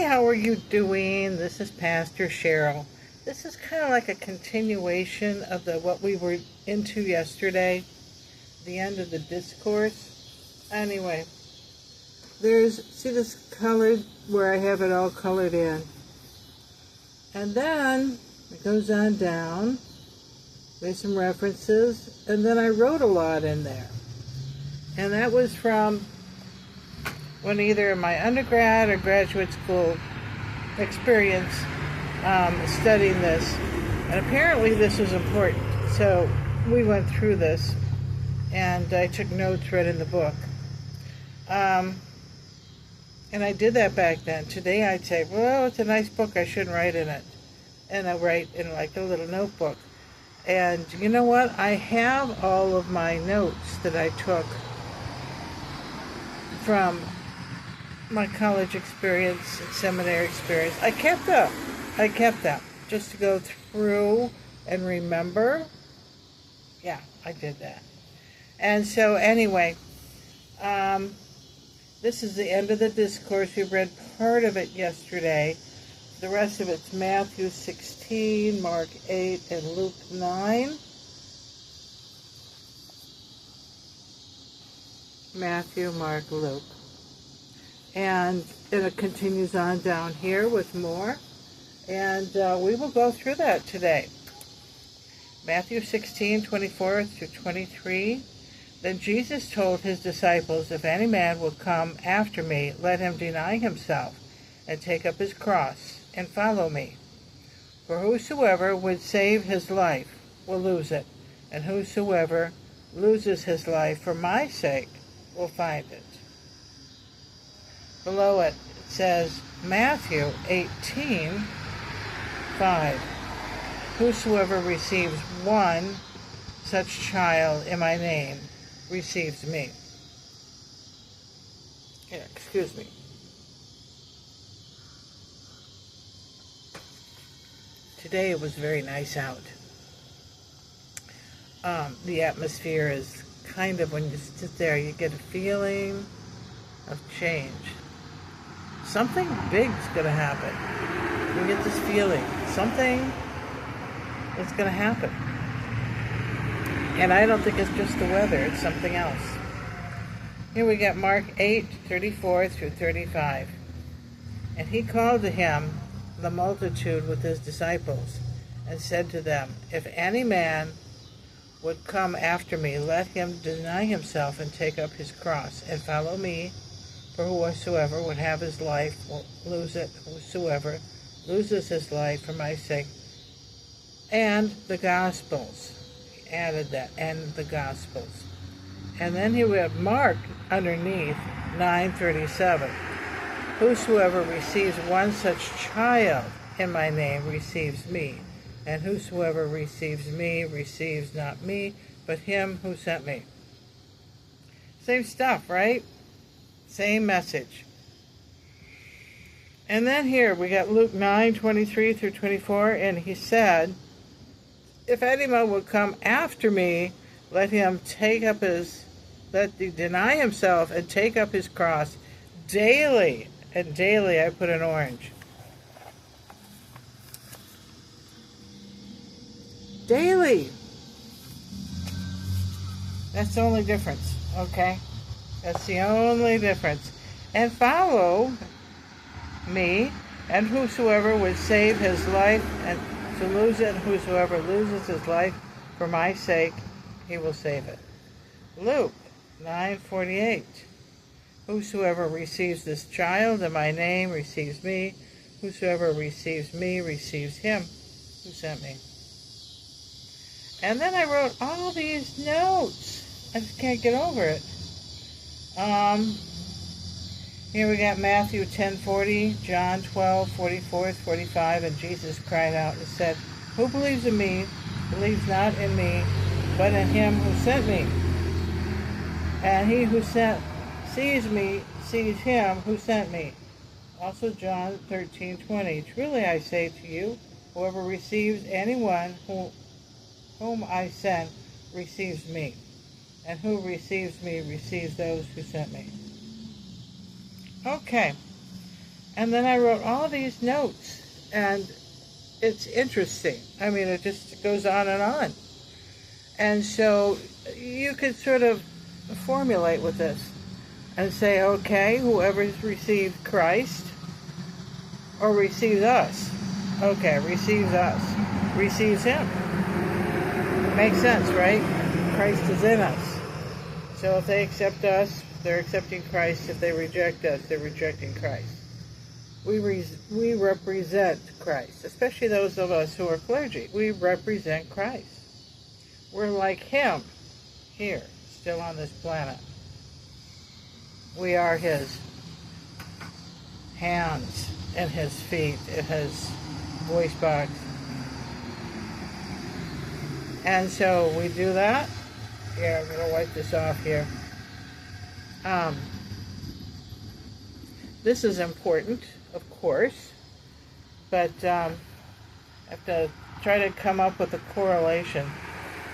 how are you doing? This is Pastor Cheryl. This is kind of like a continuation of what we were into yesterday, the end of the discourse. Anyway, see this colored, where I have it all colored in. And then it goes on down. There's some references, and then I wrote a lot in there. And that was from when either in my undergrad or graduate school experience studying this. And apparently this was important. So we went through this, and I took notes right in the book. And I did that back then. Today I'd say, well, it's a nice book, I shouldn't write in it. And I write in like a little notebook. And you know what? I have all of my notes that I took from my college experience and seminary experience. I kept them just to go through and remember. Yeah, I did that. And so anyway, this is the end of the discourse. We read part of it yesterday. The rest of it's Matthew 16, Mark 8, and Luke 9. Matthew, Mark, Luke. And it continues on down here with more. And we will go through that today. Matthew 16, 24 through 23. Then Jesus told his disciples, if any man will come after me, let him deny himself and take up his cross and follow me. For whosoever would save his life will lose it, and whosoever loses his life for my sake will find it. Below it, it says, Matthew 18, 5. Whosoever receives one such child in my name receives me. Yeah, excuse me. Today it was very nice out. The atmosphere is kind of, when you sit there, you get a feeling of change. Something big's going to happen. You get this feeling. Something is going to happen. And I don't think it's just the weather. It's something else. Here we got Mark 8, 34 through 35. And he called to him the multitude with his disciples, and said to them, if any man would come after me, let him deny himself and take up his cross and follow me. For whosoever would have his life will lose it. Whosoever loses his life for my sake. And the Gospels. He added that, and the Gospels. And then he would have Mark underneath, 9:37. Whosoever receives one such child in my name receives me. And whosoever receives me receives not me, but him who sent me. Same stuff, right? Same message. And then here we got Luke 9:23 through 24, and he said, if any man would come after me, let him deny himself and take up his cross daily. And daily I put an orange. Daily. That's the only difference, okay? That's the only difference. And follow me, and whosoever would save his life and to lose it, and whosoever loses his life for my sake, he will save it. Luke 9:48. Whosoever receives this child in my name receives me. Whosoever receives me receives him who sent me. And then I wrote all these notes. I just can't get over it. Here we got Matthew 10:40, John 12:44, 45, and Jesus cried out and said, who believes in me, believes not in me, but in him who sent me. And he who sees me sees him who sent me. Also John 13:20. Truly I say to you, whoever receives anyone whom I send receives me, and who receives me receives those who sent me. Okay, And then I wrote all these notes, and it's interesting. I mean, it just goes on and on. And so you could sort of formulate with this and say, okay, whoever's received Christ or receives us. Okay, receives us. Receives him. Makes sense, right? Christ is in us. So if they accept us, they're accepting Christ. If they reject us, they're rejecting Christ. We represent Christ, especially those of us who are clergy. We represent Christ. We're like him here, still on this planet. We are his hands and his feet and his voice box. And so we do that. Yeah, I'm going to wipe this off here. This is important, of course, but I have to try to come up with a correlation.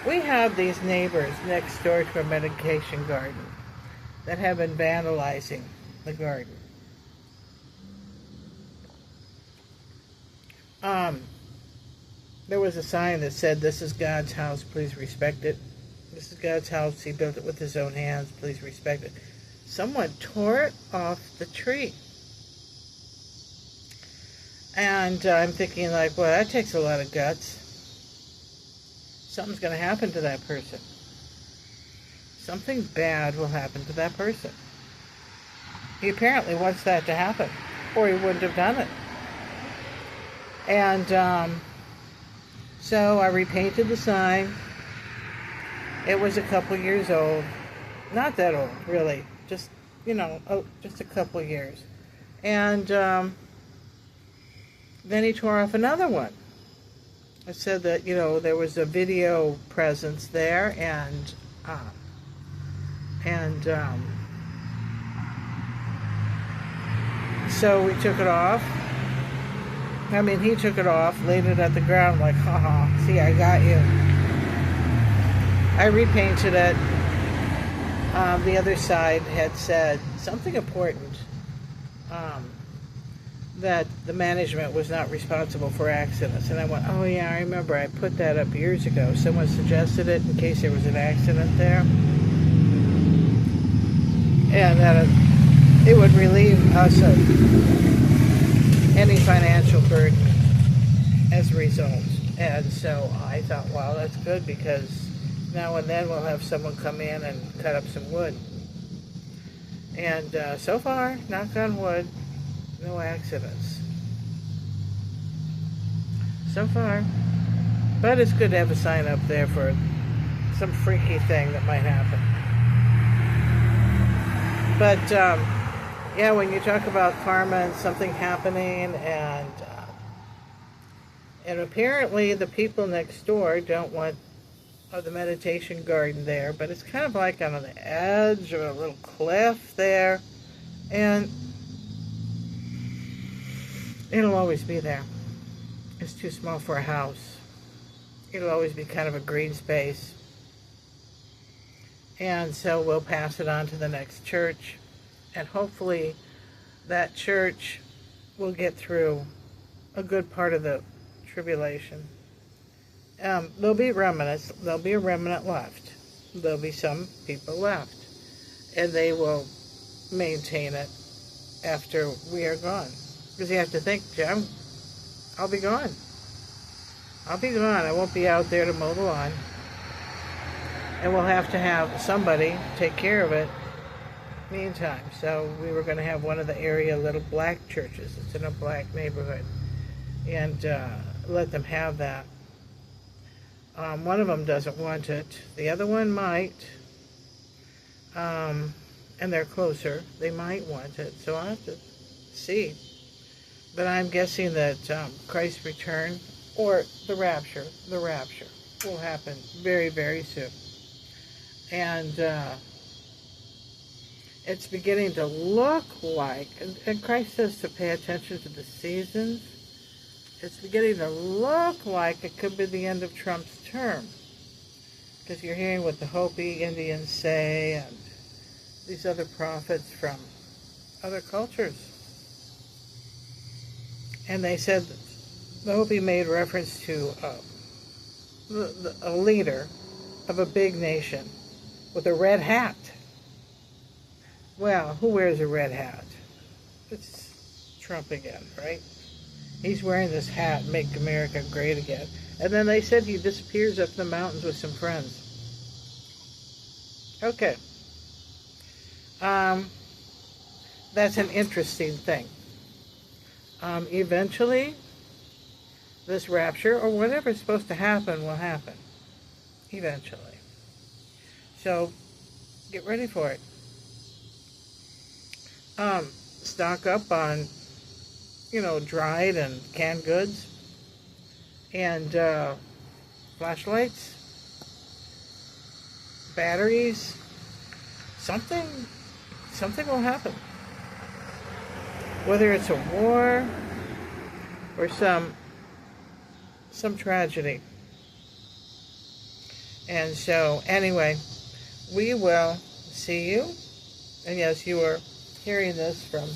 We have these neighbors next door to a medication garden that have been vandalizing the garden. There was a sign that said, "This is God's house, please respect it. This is God's house, he built it with his own hands, please respect it." Someone tore it off the tree. And I'm thinking like, well, that takes a lot of guts. Something's going to happen to that person. Something bad will happen to that person. He apparently wants that to happen, or he wouldn't have done it. And so I repainted the sign. It was a couple years old. Not that old, really. Just, just a couple years. And then he tore off another one. It said that, there was a video presence there, and so we took it off. I mean, he took it off, laid it at the ground like, haha, see, I got you. I repainted it. The other side had said something important, that the management was not responsible for accidents. And I went, oh yeah, I remember I put that up years ago. Someone suggested it in case there was an accident there. And that it would relieve us of any financial burden as a result. And so I thought, wow, that's good, because now and then we'll have someone come in and cut up some wood. And so far, knock on wood, no accidents. So far. But it's good to have a sign up there for some freaky thing that might happen. But, yeah, when you talk about karma and something happening, and apparently the people next door don't want the meditation garden there, but it's kind of like on the edge of a little cliff there, and it'll always be there. It's too small for a house. It'll always be kind of a green space. And so we'll pass it on to the next church, and hopefully that church will get through a good part of the tribulation. There'll be remnants. There'll be a remnant left. There'll be some people left, and they will maintain it after we are gone. Because you have to think, Jim, I'll be gone. I'll be gone. I won't be out there to mow the lawn. And we'll have to have somebody take care of it meantime. So we were going to have one of the area little black churches. It's in a black neighborhood. And let them have that. One of them doesn't want it. The other one might. And they're closer. They might want it. So I'll have to see. But I'm guessing that Christ's return, or the rapture will happen very, very soon. And it's beginning to look like, and Christ says to pay attention to the seasons, it's beginning to look like it could be the end of Trump's term. Because you're hearing what the Hopi Indians say, and these other prophets from other cultures. And they said the Hopi made reference to a leader of a big nation with a red hat. Well, who wears a red hat? It's Trump again, right? He's wearing this hat, Make America Great Again. And then they said he disappears up the mountains with some friends. Okay. That's an interesting thing. Eventually, this rapture, or whatever's supposed to happen, will happen. Eventually. So, get ready for it. Stock up on, dried and canned goods. And flashlights. Batteries. Something will happen. Whether it's a war or some tragedy. And so, anyway, we will see you. And yes, you are hearing this from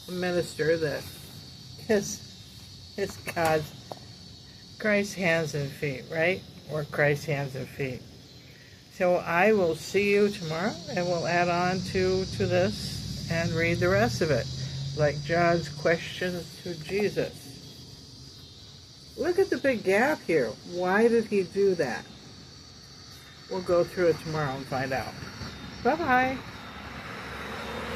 a minister that is God's, Christ's hands and feet, right? Or Christ's hands and feet. So I will see you tomorrow, and we'll add on to this and read the rest of it. Like John's questions to Jesus. Look at the big gap here. Why did he do that? We'll go through it tomorrow and find out. Bye-bye.